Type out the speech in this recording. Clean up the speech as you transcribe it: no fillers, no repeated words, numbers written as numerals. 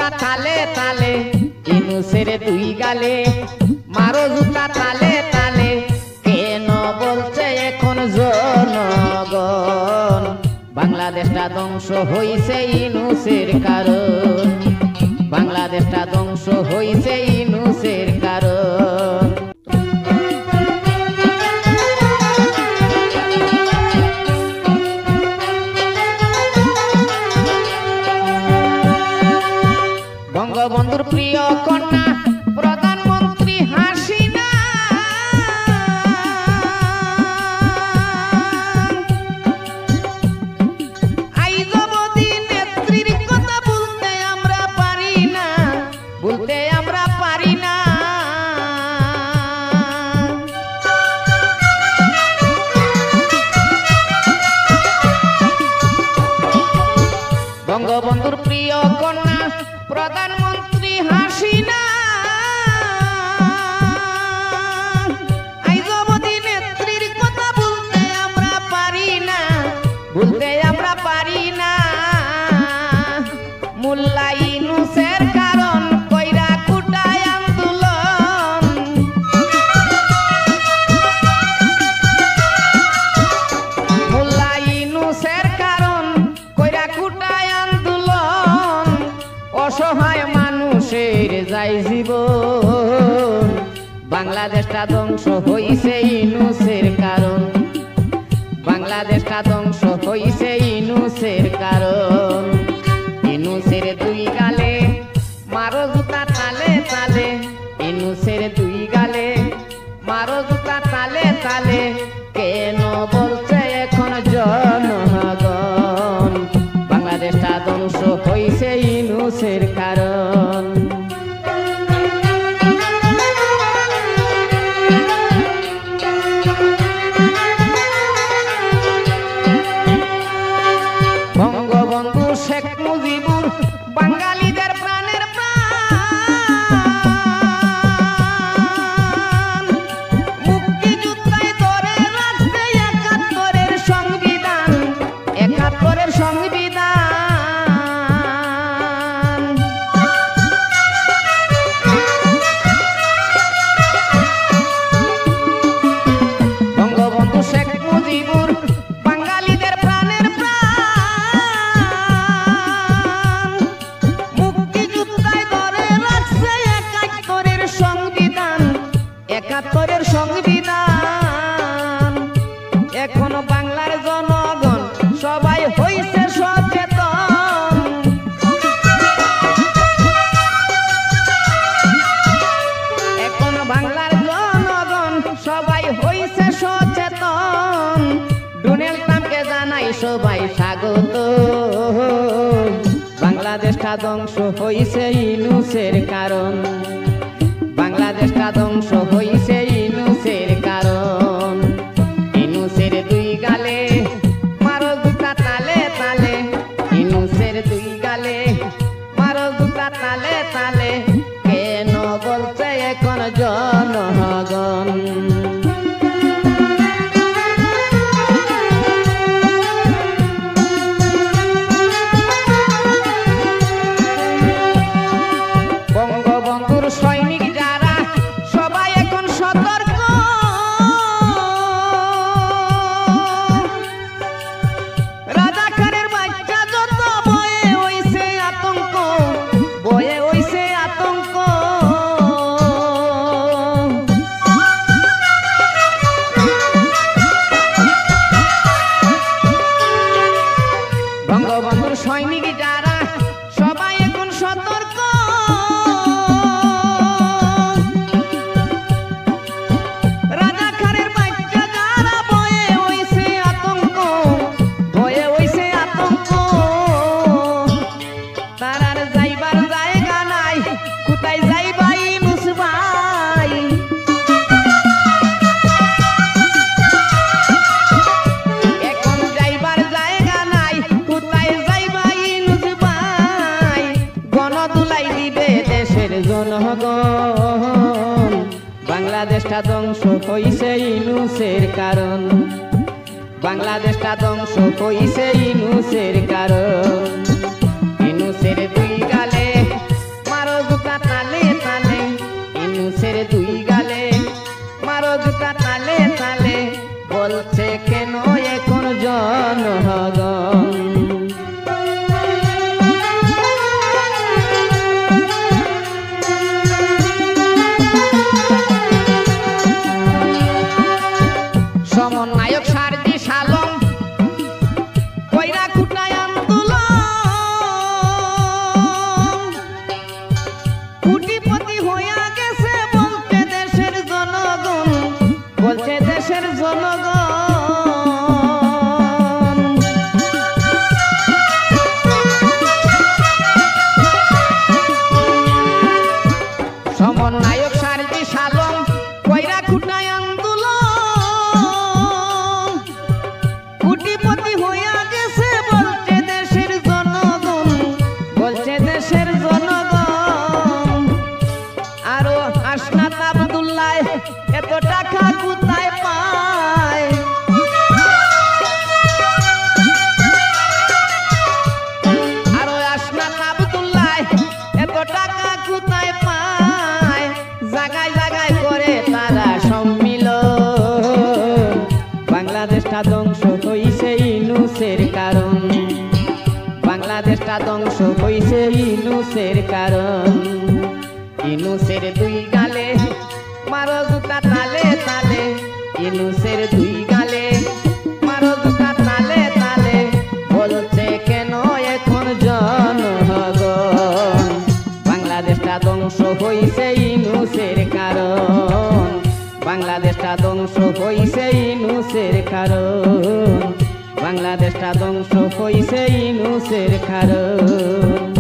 জুতা তালে তালে ইনুসের দুই গালে, মারো জুতা তালে তালে। কেন বলছে এখন জনগণ বাংলাদেশটা ধ্বংস হইছে ইনুসের কারণ, বাংলাদেশটা ধ্বংস হইছে ইনুসের কারণ। বঙ্গবন্ধুর প্রিয় কন্যা প্রধানমন্ত্রী হাসিনা, আইজবদি নেত্রীর কথা বলতে আমরা পারি না, বলতে আমরা পারি না। বঙ্গবন্ধুর প্রিয় কন্যা প্রধানমন্ত্রী হাসিনা, আইজবদি নেত্রীর কথা বলতে আমরা পারি না, বলতে আমরা পারি না। মোল্লা ইউনূসের কারণ কইরা কুটায় আন্দোলন, মোল্লা ইউনূসের কারণ কইরা কুটায় আন্দোলন। অসহায় মানুষের যাই জীবন, বাংলাদেশটা ধ্বংস হইছে ইউনূসের কারণ, বাংলাদেশটা ধ্বংস হইছে ইউনূসের কারণ। ইউনূসের দুই গালে মারো জুতা তালে তালে, ইউনূসের দুই গালে মারো জুতা তালে তালে। কেন বলছে এখন জনগণ বাংলাদেশটা ধ্বংস হইছে ইউনূসের কারণ। বঙ্গবন্ধু শেখ মুজিবুর বাঙালিদের প্রাণের প্রাণ, মুক্তিযুদ্ধে ধরে রাখছে একাত্তরের সংবিধান, একাত্তরের সংবিধান। বঙ্গবন্ধু শেখ মুজিবুর বাঙালিদের প্রাণের প্রাণ, মুক্তিযুদ্ধে ধরে রাখছে একাত্তরের সংবিধান, একাত্তরের সংবিধান। এখনো বাংলার জনগণ সবাই হইছে সচেতন, এখনো বাংলার জনগণ সবাই হইছে সচেতন। ডোনাল্ড ট্রাম্পকে জানাই সবাই স্বাগত, বাংলাদেশটা ধ্বংস হইছে ইউনূসের কারণ, বাংলাদেশটা ধ্বংস হইছে ইউনূসের কারণ। ইউনূসের দুই গালে মারো জুতা তালে তালে, ইউনূসের দুই গালে মারো জুতা তালে তালে। কেন বলছে এখন জনগণ বঙ্গবন্ধুর সৈনিক যারা সবাই এখন সতর্ক, রাজাকারের বাচ্চা যত বয়ে হইছে আতঙ্ক, বয়ে হইছে আতঙ্ক। বঙ্গবন্ধুর সৈনিক যারা সবাই এখন সতর্ক, রাজাকারের বাচ্চা যারা বয়ে হইছে আতঙ্ক, বয়ে হইছে আতঙ্ক। তারার যাইবার জায়গা নাই, কোথায় যাইবা ইউনূস ভাই? এখন যাইবার জায়গা নাই, কোথায় যাইবা ইউনূস ভাই? গণদুলাই দিবে দেশের জনগণ, বাংলাদেশটা ধ্বংস হইছে ইউনূসের কারণ, বাংলাদেশটা ধ্বংস হইছে ইউনূসের কারণ। ইউনূসের দুই গালে জুতা তালে তালে ইনুসের দুই গালে মারো জুতা তালে তালে বলছে কেন এখন জনগণ সমন্বয়ক সারজি সালম কইরা খুটায় আন্দোলন কোটিপতি হইয়া গেছে বলছে দেশের জনগণ বলছে দেশের জনগণ সমন্বয়ক সারজি সালম কইরা খুটায় কোটিপতি হইয়া গেছে বলছে দেশের জনগণ বলছে দেশের জনগণ আরো হাসনাত আব্দুল্লাহ এত টাকা কোথায় পায় আরো হাসনাত আব্দুল্লাহ এত টাকা কোথায় পায় জায়গায় জায়গায় করে তারা সম্মিলন বাংলাদেশটা ধ্বংস হইছে ইনুসের কারণ বাংলাদেশটা ধ্বংস হইছে ইনুসের কারণ ইনুসের দুই গালে মারো জুতা তালে তালে ইনুসের দুই গালে মারো জুতা তালে তালে বলছে কেন এখন জনগণ বাংলাদেশটা ধ্বংস হইছে ইনুসের কারণ বাংলাদেশটা ধ্বংস হইছে ইনুসের কারণ বাংলাদেশটা ধ্বংস হইছে ইনুসের কারণ